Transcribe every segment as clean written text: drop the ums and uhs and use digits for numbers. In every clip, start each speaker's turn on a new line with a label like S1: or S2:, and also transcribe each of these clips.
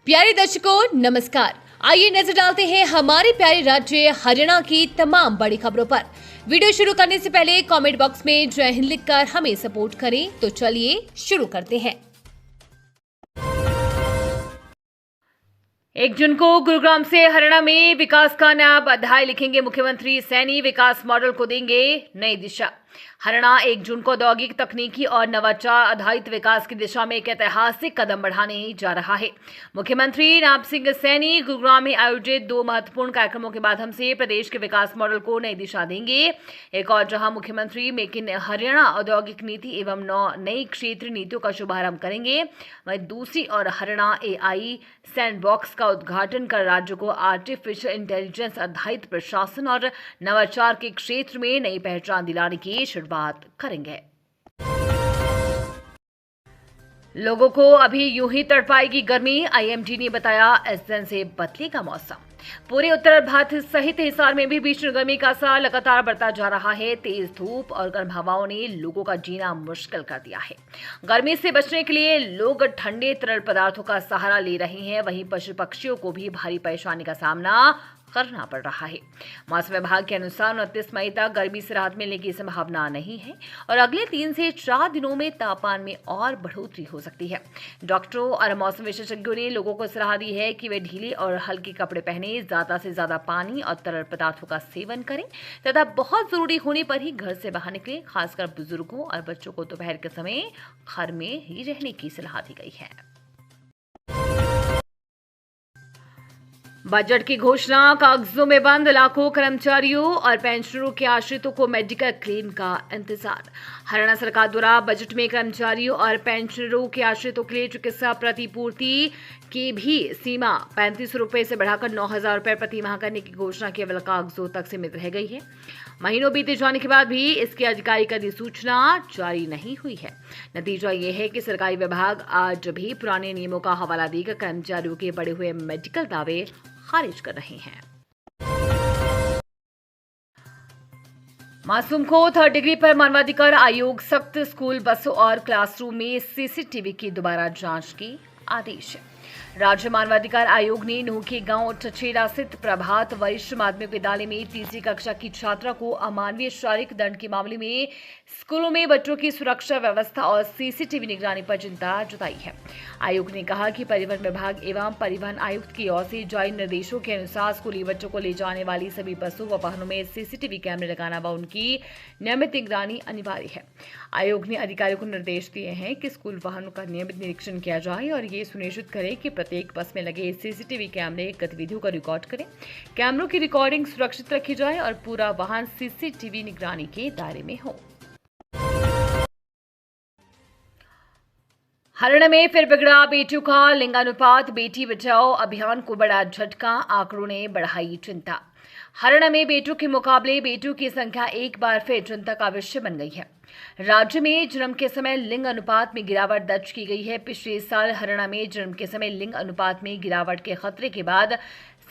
S1: प्यारे दर्शकों नमस्कार। आइए नजर डालते हैं हमारे प्यारे राज्य हरियाणा की तमाम बड़ी खबरों पर। वीडियो शुरू करने से पहले कमेंट बॉक्स में जय हिंद लिखकर हमें सपोर्ट करें। तो चलिए शुरू करते हैं। 1 जून को गुरुग्राम से हरियाणा में विकास का नया अध्याय लिखेंगे मुख्यमंत्री सैनी। विकास मॉडल को देंगे नई दिशा। हरियाणा 1 जून को औद्योगिक, तकनीकी और नवाचार आधारित विकास की दिशा में एक ऐतिहासिक कदम बढ़ाने जा रहा है। मुख्यमंत्री नायब सिंह सैनी गुरुग्राम में आयोजित 2 महत्वपूर्ण कार्यक्रमों के माध्यम से प्रदेश के विकास मॉडल को नई दिशा देंगे। एक और जहां मुख्यमंत्री मेक इन हरियाणा औद्योगिक नीति एवं 9 नई क्षेत्रीय नीतियों का शुभारंभ करेंगे, वहीं दूसरी ओर हरियाणा AI सैंडबॉक्स का उद्घाटन कर राज्य को आर्टिफिशियल इंटेलिजेंस आधारित प्रशासन और नवाचार के क्षेत्र में नई पहचान दिलाने की शुरुआत करेंगे। लोगों को अभी यूं ही तड़पाएगी गर्मी, IMD ने बताया इस दिन से बदलेगा मौसम। पूरे उत्तर भारत सहित हिसार में भी भीषण गर्मी का असर लगातार बढ़ता जा रहा है। तेज धूप और गर्म हवाओं ने लोगों का जीना मुश्किल कर दिया है। गर्मी से बचने के लिए लोग ठंडे तरल पदार्थों का सहारा ले रहे हैं, वहीं पशु पक्षियों को भी भारी परेशानी का सामना करना पड़ रहा है। मौसम विभाग के अनुसार 29 मई तक गर्मी से राहत मिलने की संभावना नहीं है और अगले 3 से 4 दिनों में तापमान में और बढ़ोतरी हो सकती है। डॉक्टरों और मौसम विशेषज्ञों ने लोगों को सलाह दी है कि वे ढीले और हल्के कपड़े पहने, ज्यादा से ज्यादा पानी और तरल पदार्थों का सेवन करें तथा बहुत जरूरी होने पर ही घर से बाहर निकलें। खासकर बुजुर्गों और बच्चों को दोपहर के समय घर में ही रहने की सलाह दी गई है। बजट की घोषणा, कागजों में बंद लाखों कर्मचारियों और पेंशनरों के आश्रितों को मेडिकल क्लेम का इंतजार। हरियाणा सरकार द्वारा बजट में कर्मचारियों और पेंशनरों के आश्रितों के लिए चिकित्सा प्रतिपूर्ति की भी सीमा 35 रुपए से बढ़ाकर 9,000 रुपए प्रति माह करने की घोषणा केवल कागजों तक सीमित रह गई है। महीनों बीते जाने के बाद भी इसकी आधिकारिक अधिसूचना जारी नहीं हुई है। नतीजा ये है कि सरकारी विभाग आज भी पुराने नियमों का हवाला देकर कर्मचारियों के बढ़े हुए मेडिकल दावे खारिज कर रहे हैं। मासूम को 3rd डिग्री पर मानवाधिकार आयोग सख्त, स्कूल बसों और क्लासरूम में CCTV की दोबारा जांच की आदेश। राज्य मानवाधिकार आयोग ने नूह के गांव चचेरा स्थित प्रभात वरिष्ठ माध्यमिक विद्यालय में तीसरी कक्षा की छात्रा को अमानवीय शारीरिक दंड के मामले में स्कूलों में बच्चों की सुरक्षा व्यवस्था और CCTV निगरानी पर चिंता जताई है। आयोग ने कहा कि परिवहन विभाग एवं परिवहन आयुक्त की ओर से जारी निर्देशों के अनुसार स्कूली बच्चों को ले जाने वाली सभी बसों व वाहनों में CCTV कैमरे लगाना व उनकी नियमित निगरानी अनिवार्य है। आयोग ने अधिकारियों को निर्देश दिए हैं कि स्कूल वाहनों का नियमित निरीक्षण किया जाए और ये सुनिश्चित करें कि प्रत्येक बस में लगे CCTV कैमरे गतिविधियों का रिकॉर्ड करें, कैमरों की रिकॉर्डिंग सुरक्षित रखी जाए और पूरा वाहन CCTV निगरानी के दायरे में हो। हरियाणा में फिर बिगड़ा बेटियों का लिंगानुपात, बेटी बचाओ अभियान को बड़ा झटका, आंकड़ों ने बढ़ाई चिंता। हरियाणा में बेटों के मुकाबले बेटियों की संख्या एक बार फिर चिंता का विषय बन गई है। राज्य में जन्म के समय लिंग अनुपात में गिरावट दर्ज की गई है। पिछले साल हरियाणा में जन्म के समय लिंग अनुपात में गिरावट के खतरे के बाद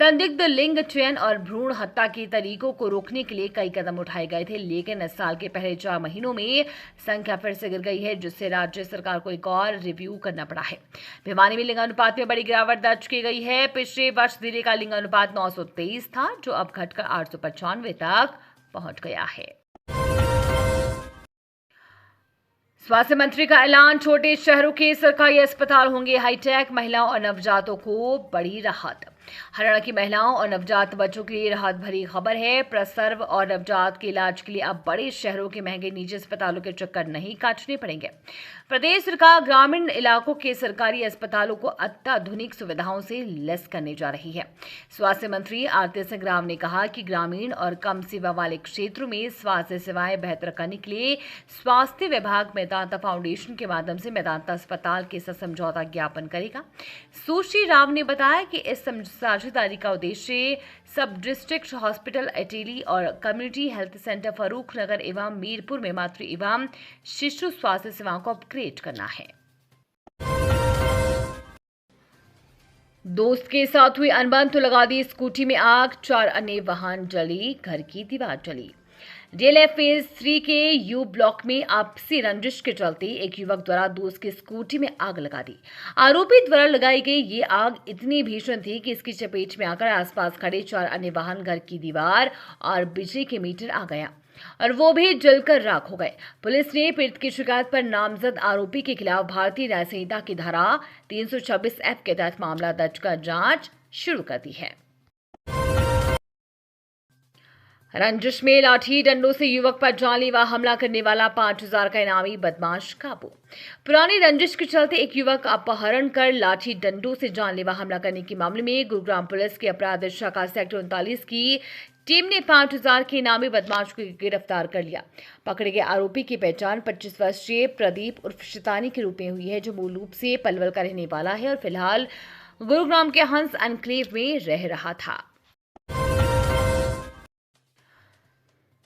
S1: संदिग्ध लिंग चयन और भ्रूण हत्या के तरीकों को रोकने के लिए कई कदम उठाए गए थे, लेकिन इस साल के पहले 4 महीनों में संख्या फिर से गिर गई है, जिससे राज्य सरकार को एक और रिव्यू करना पड़ा है। भिवानी में लिंगानुपात में बड़ी गिरावट दर्ज की गई है। पिछले वर्ष जिले का लिंगानुपात 923 था, जो अब घटकर 895 तक पहुंच गया है। स्वास्थ्य मंत्री का ऐलान, छोटे शहरों के सरकारी अस्पताल होंगे हाईटेक, महिलाओं और नवजातों को बड़ी राहत। हरियाणा की महिलाओं और नवजात बच्चों के लिए राहत भरी खबर है। प्रसव और नवजात के इलाज के लिए अब बड़े शहरों के महंगे निजी अस्पतालों के चक्कर नहीं काटने पड़ेंगे। प्रदेश सरकार ग्रामीण इलाकों के सरकारी अस्पतालों को अत्याधुनिक सुविधाओं से लैस करने जा रही है। स्वास्थ्य मंत्री आरती सिंह राव ने कहा कि ग्रामीण और कम सेवा वाले क्षेत्रों में स्वास्थ्य सेवाएं बेहतर करने के लिए स्वास्थ्य विभाग मेदांता फाउंडेशन के माध्यम से मेदांता अस्पताल के साथ समझौता ज्ञापन करेगा। सुश्री राव ने बताया कि इस साझेदारी का उद्देश्य सब डिस्ट्रिक्ट हॉस्पिटल अटेली और कम्युनिटी हेल्थ सेंटर फरूखनगर एवं मीरपुर में मातृ एवं शिशु स्वास्थ्य सेवाओं को अपग्रेड करना है। दोस्त के साथ हुई अनबन तो लगा दी स्कूटी में आग, 4 अन्य वाहन जली, घर की दीवार जली। डीएलएफ फेज 3 के यू ब्लॉक में आपसी रंजिश के चलते एक युवक द्वारा दोस्त की स्कूटी में आग लगा दी। आरोपी द्वारा लगाई गई ये आग इतनी भीषण थी कि इसकी चपेट में आकर आसपास खड़े 4 अन्य वाहन, घर की दीवार और बिजली के मीटर आ गया और वो भी जलकर राख हो गए। पुलिस ने पीड़ित की शिकायत पर नामजद आरोपी के खिलाफ भारतीय न्याय संहिता की धारा 326F के तहत मामला दर्ज कर जांच शुरू कर दी है। रंजिश में लाठी डंडों से युवक पर जानलेवा हमला करने वाला 5000 का इनामी बदमाश काबू। पुरानी रंजिश के चलते एक युवक अपहरण कर लाठी डंडों से जानलेवा हमला करने के मामले में गुरुग्राम पुलिस की अपराध शाखा सेक्टर 39 की टीम ने 5000 के इनामी बदमाश को गिरफ्तार कर लिया। पकड़े गए आरोपी की पहचान 25 वर्षीय प्रदीप उर्फ शैतानी के रूप में हुई है, जो मूल रूप से पलवल का रहने वाला है और फिलहाल गुरुग्राम के हंस एनक्लेव में रह रहा था।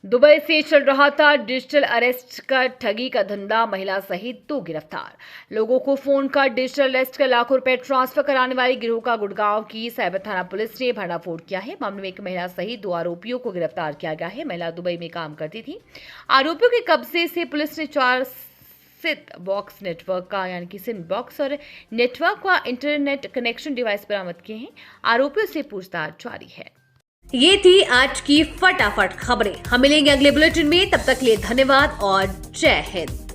S1: दुबई से चल रहा था डिजिटल अरेस्ट का ठगी का धंधा, महिला सहित 2 गिरफ्तार। लोगों को फोन कर डिजिटल अरेस्ट कर लाखों रुपए ट्रांसफर कराने वाली गिरोह का गुड़गांव की साइबर थाना पुलिस ने भंडाफोड़ किया है। मामले में एक महिला सहित 2 आरोपियों को गिरफ्तार किया गया है। महिला दुबई में काम करती थी। आरोपियों के कब्जे से पुलिस ने 4 सेट बॉक्स नेटवर्क का यानी कि सिम बॉक्स और नेटवर्क का इंटरनेट कनेक्शन डिवाइस बरामद किए हैं। आरोपियों से पूछताछ जारी है।
S2: ये थी आज की फटाफट खबरें। हम मिलेंगे अगले बुलेटिन में, तब तक के लिए धन्यवाद और जय हिंद।